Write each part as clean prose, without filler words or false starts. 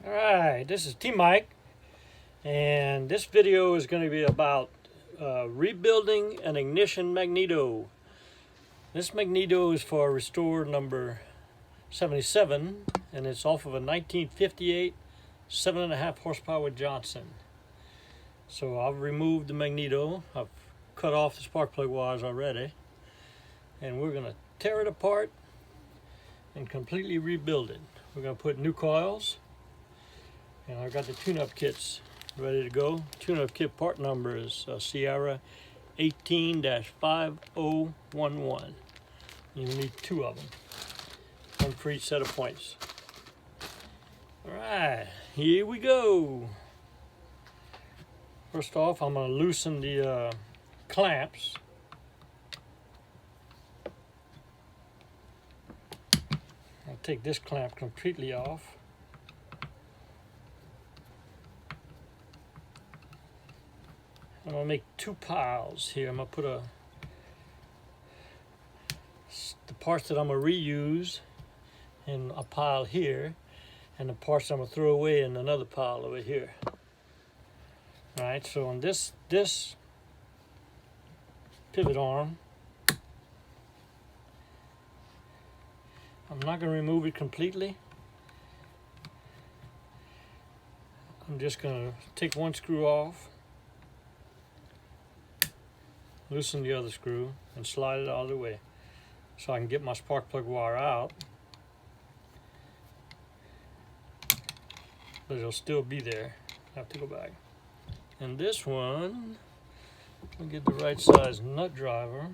Alright, this is T-Mike, and this video is going to be about rebuilding an ignition magneto. This magneto is for restore number 77, and it's off of a 1958 7.5 horsepower Johnson. So I've removed the magneto, I've cut off the spark plug wires already, and we're going to tear it apart and completely rebuild it. We're going to put new coils. And I've got the tune-up kits ready to go. Tune-up kit part number is Sierra 18-5011. You need two of them, one for each set of points. All right, here we go. First off, I'm going to loosen the clamps. I'll take this clamp completely off. I'm going to make two piles here. I'm going to put the parts that I'm going to reuse in a pile here, and the parts I'm going to throw away in another pile over here. All right, so on this pivot arm, I'm not going to remove it completely. I'm just going to take one screw off, loosen the other screw, and slide it out of the way so I can get my spark plug wire out, but it'll still be there. I have to go back. And this one, I'll get the right size nut driver.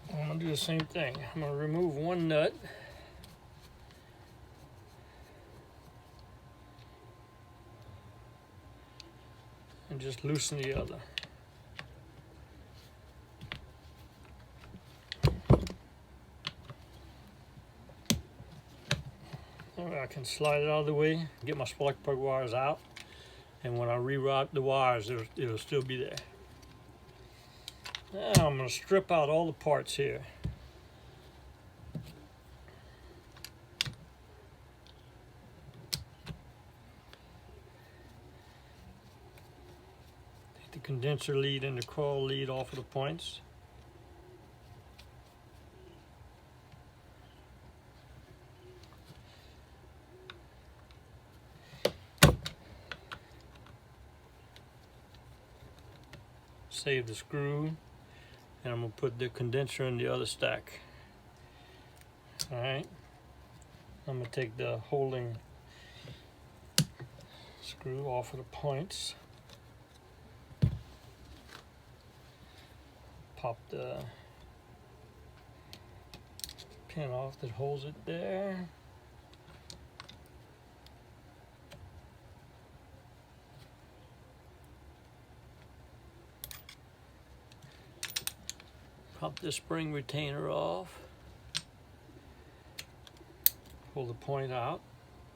I'm going to do the same thing. I'm going to remove one nut. And just loosen the other. I can slide it out of the way, get my spark plug wires out, and when I reroute the wires, it'll still be there. Now I'm going to strip out all the parts here. The condenser lead and the coil lead off of the points. Save the screw, and I'm going to put the condenser in the other stack. Alright, I'm going to take the holding screw off of the points. Pop the pin off that holds it there. Pop this spring retainer off. Pull the point out.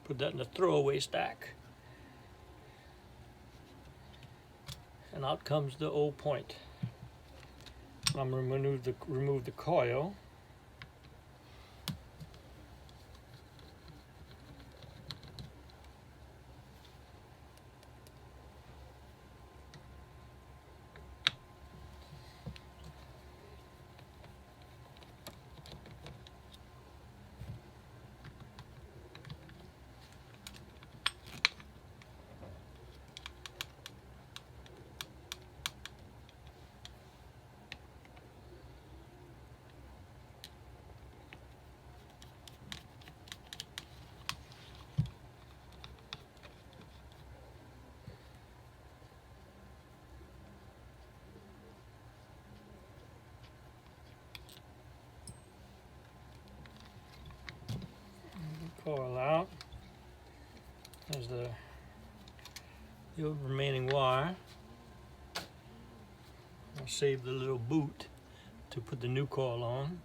Put that in the throwaway stack. And out comes the old point. I'm going to remove the coil. Coil out. There's the remaining wire. I'll save the little boot to put the new coil on.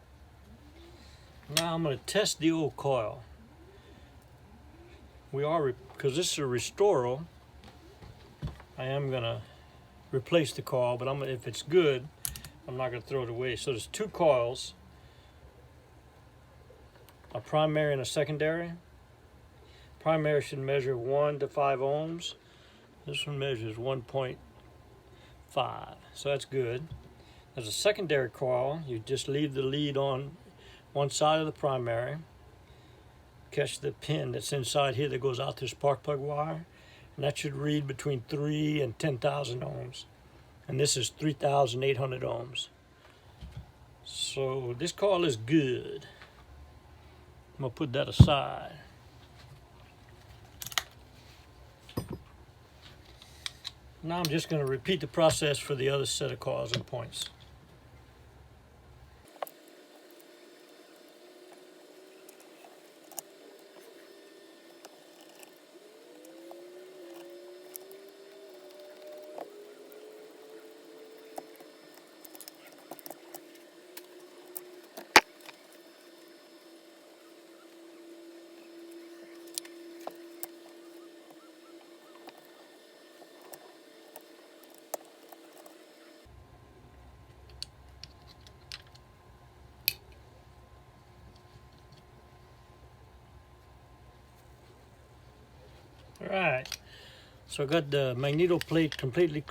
Now I'm going to test the old coil. Because this is a restoral, I am going to replace the coil, but if it's good, I'm I'm not going to throw it away. So there's two coils, a primary and a secondary. Primary should measure 1 to 5 ohms. This one measures 1.5, so that's good. There's a secondary coil. You just leave the lead on one side of the primary. Catch the pin that's inside here that goes out to the spark plug wire, and that should read between 3 and 10,000 ohms. And this is 3,800 ohms. So this coil is good. I'm gonna put that aside. Now I'm just going to repeat the process for the other set of coils and points. Alright, so I got the magneto plate completely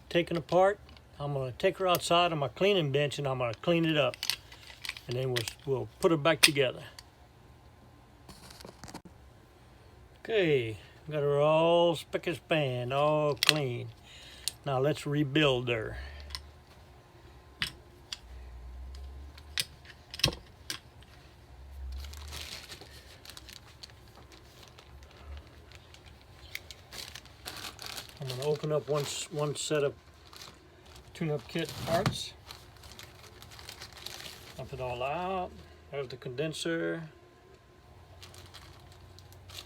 taken apart. I'm going to take her outside on my cleaning bench and I'm going to clean it up. And then we'll put her back together. Okay, got her all spick and span, all clean. Now let's rebuild her. I'm going to open up one set of tune-up kit parts. Dump it all out. There's the condenser.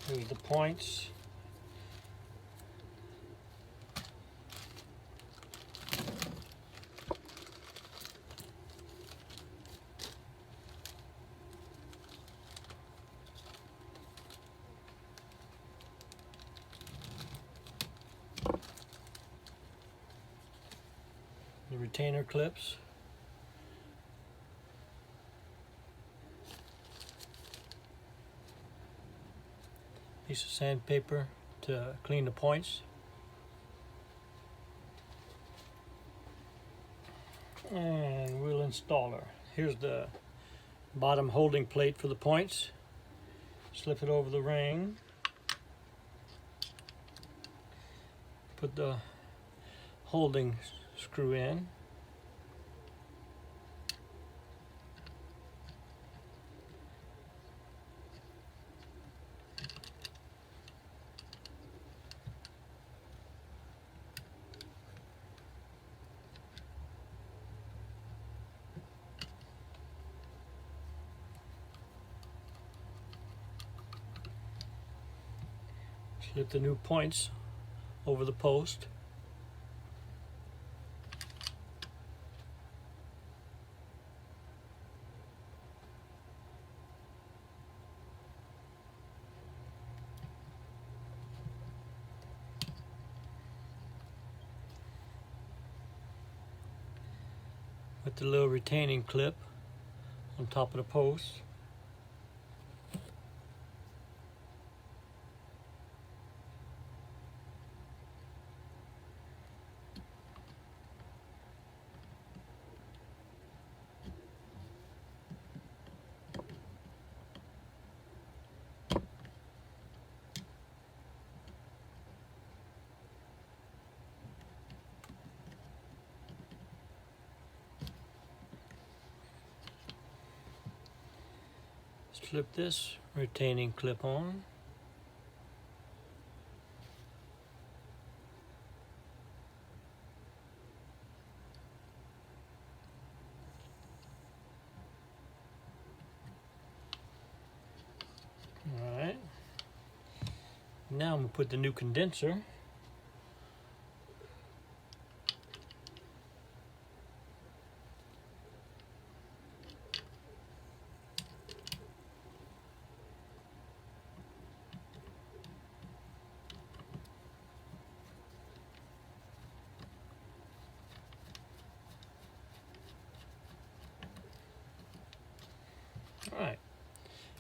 Here's the points. The retainer clips. Piece of sandpaper to clean the points. And we'll install her. Here's the bottom holding plate for the points. Slip it over the ring. Put the holding screw in. Slip the new points over the post. Put the little retaining clip on top of the post. Slip this retaining clip on. Alright. Now I'm going to put the new condenser.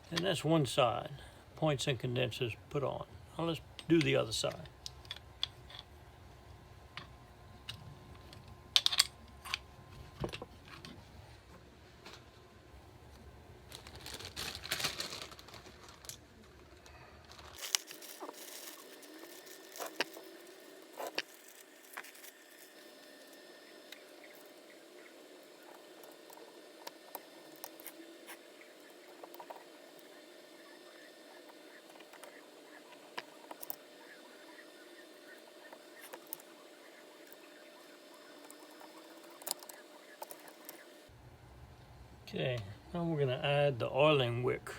And that's one side. Points and condensers put on. Now let's do the other side. Okay, now we're going to add the oiling wick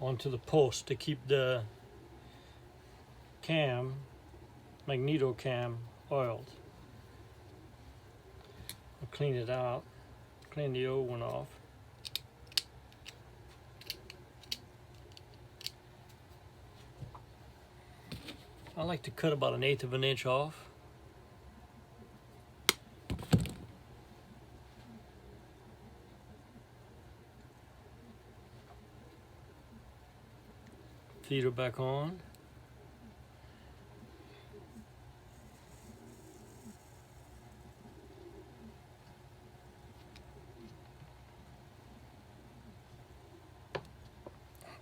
onto the post to keep the cam, Magneto cam, oiled. I'll clean it out, clean the old one off. I like to cut about 1/8 of an inch off. Feed her back on.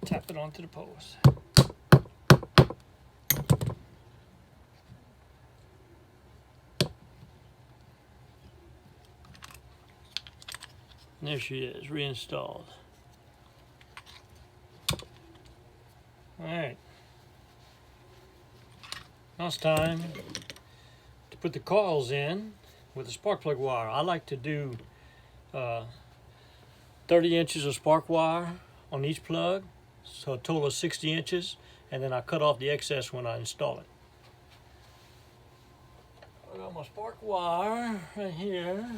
Tap it onto the post. And there she is, reinstalled. Alright, now it's time to put the coils in with the spark plug wire. I like to do 30 inches of spark wire on each plug, so a total of 60 inches, and then I cut off the excess when I install it. I got my spark wire right here.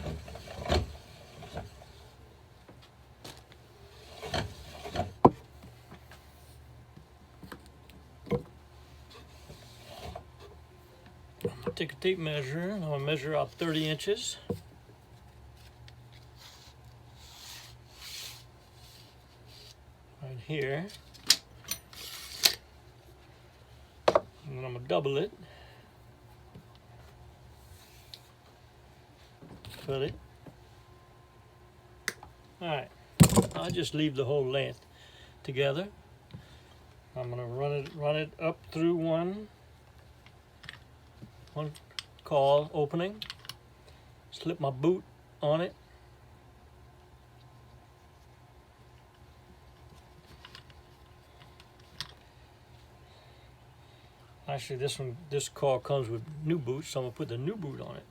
Take a tape measure and I'm going to measure out 30 inches. Right here. And then I'm going to double it. Cut it. Alright. I'll just leave the whole length together. I'm going to run it up through one coil opening, slip my boot on it, actually this coil comes with new boots, so I'm going to put the new boot on it.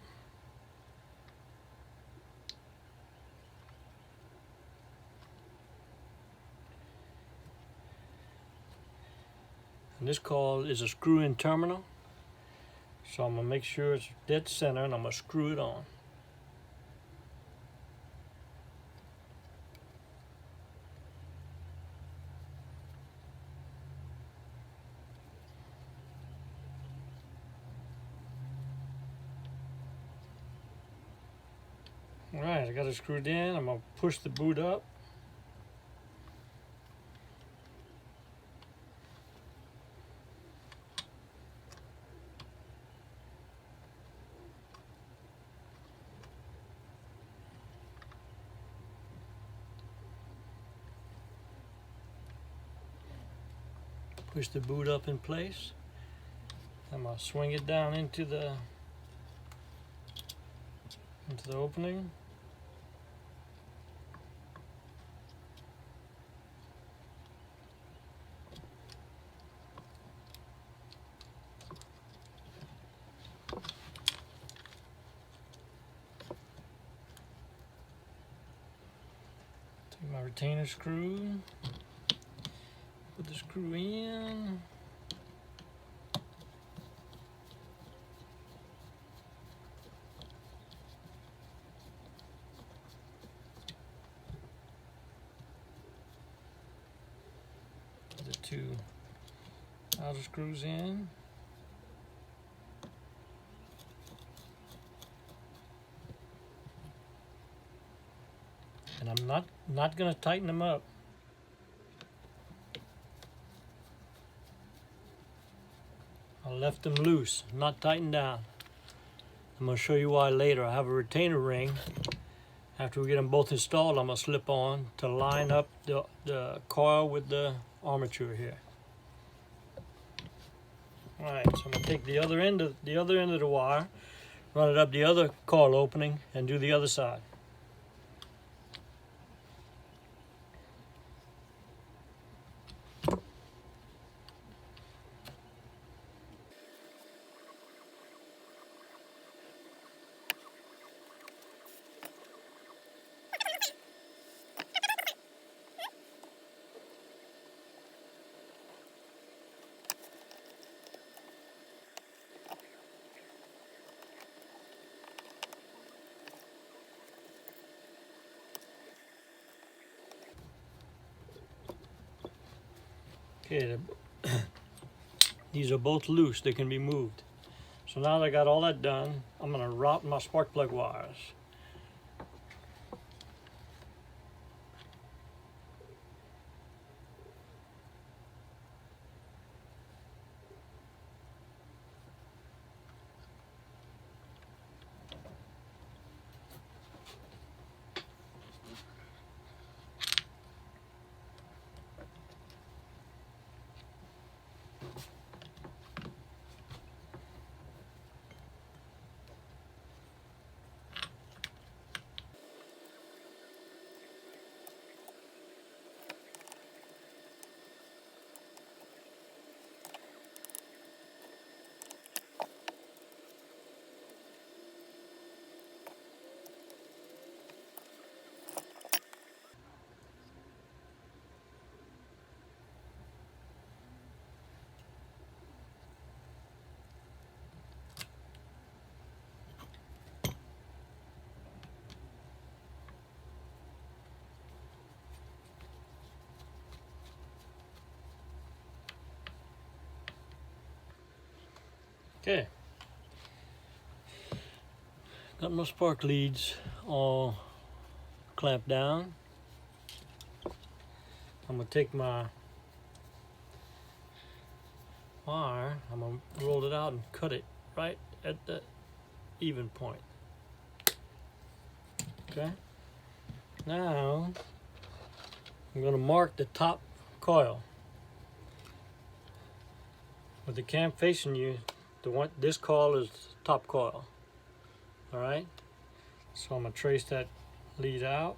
And this coil is a screw-in terminal. So I'm going to make sure it's dead center and I'm going to screw it on. Alright, I got it screwed in. I'm going to push the boot up. Push the boot up in place. I'm going to swing it down into the opening. Take my retainer screw. Put the screw in. Put the two outer screws in. And I'm not going to tighten them up. left them loose, not tightened down. I'm going to show you why later. I have a retainer ring. After we get them both installed, I'm going to slip on to line up the coil with the armature here. Alright, so I'm going to take the other end of the wire, run it up the other coil opening, and do the other side. Okay, these are both loose, they can be moved. So now that I got all that done, I'm going to route my spark plug wires. Okay, got my spark leads all clamped down. I'm going to take my wire, I'm going to roll it out and cut it right at the even point. Okay, now I'm going to mark the top coil. With the cam facing you, this coil is top coil. Alright, so I'm going to trace that lead out.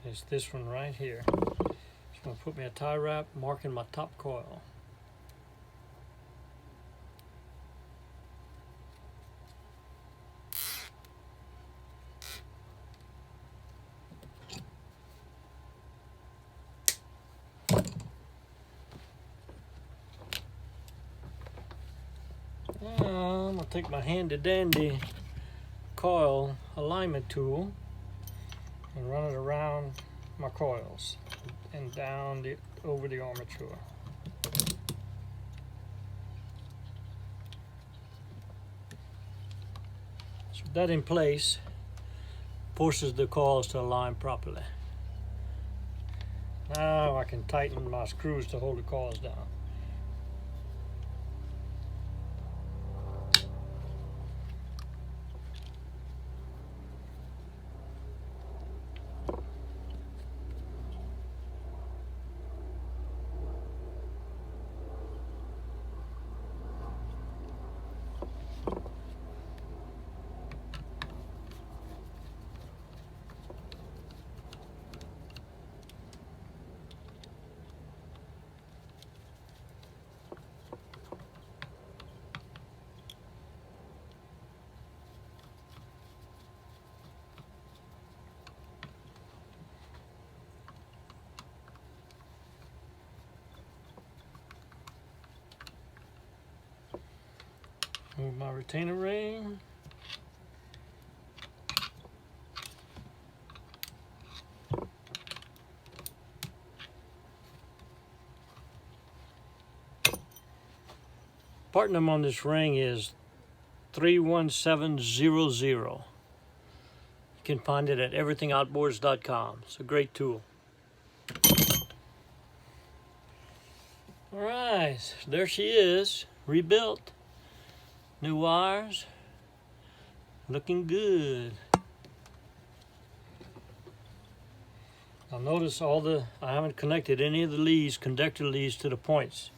It's this one right here. So I'm going to put me a tie wrap marking my top coil. Now I'm going to take my handy dandy coil alignment tool and run it around my coils and down over the armature. So that in place forces the coils to align properly. Now I can tighten my screws to hold the coils down. Move my retainer ring. Part number on this ring is 31700. You can find it at everythingoutboards.com. It's a great tool. All right, there she is, rebuilt. New wires, looking good. Now notice I haven't connected any of the leads, conductor leads, to the points.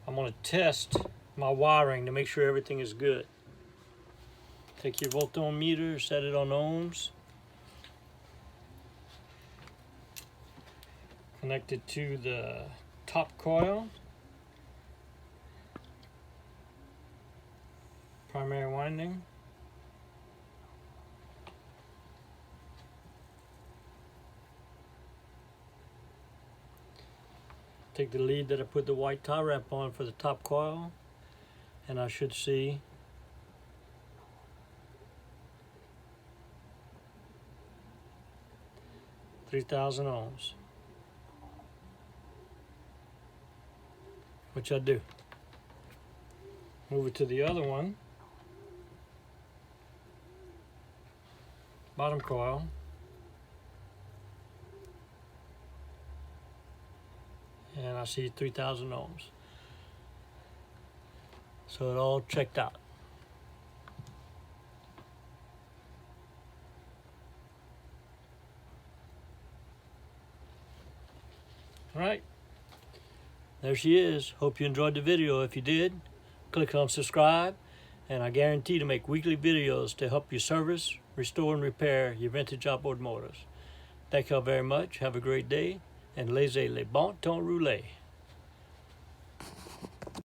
I'm going to test my wiring to make sure everything is good. Take your voltometer, set it on ohms. Connect it to the top coil. Primary winding. Take the lead that I put the white tie wrap on for the top coil, and I should see $3,000 ohms, which I do. Move it to the other one, bottom coil, and I see 3,000 ohms. So it all checked out. All right, there she is. Hope you enjoyed the video. If you did, click on subscribe, and I guarantee to make weekly videos to help you service, restore, and repair your vintage outboard motors. Thank you all very much. Have a great day, and laissez le bon temps rouler.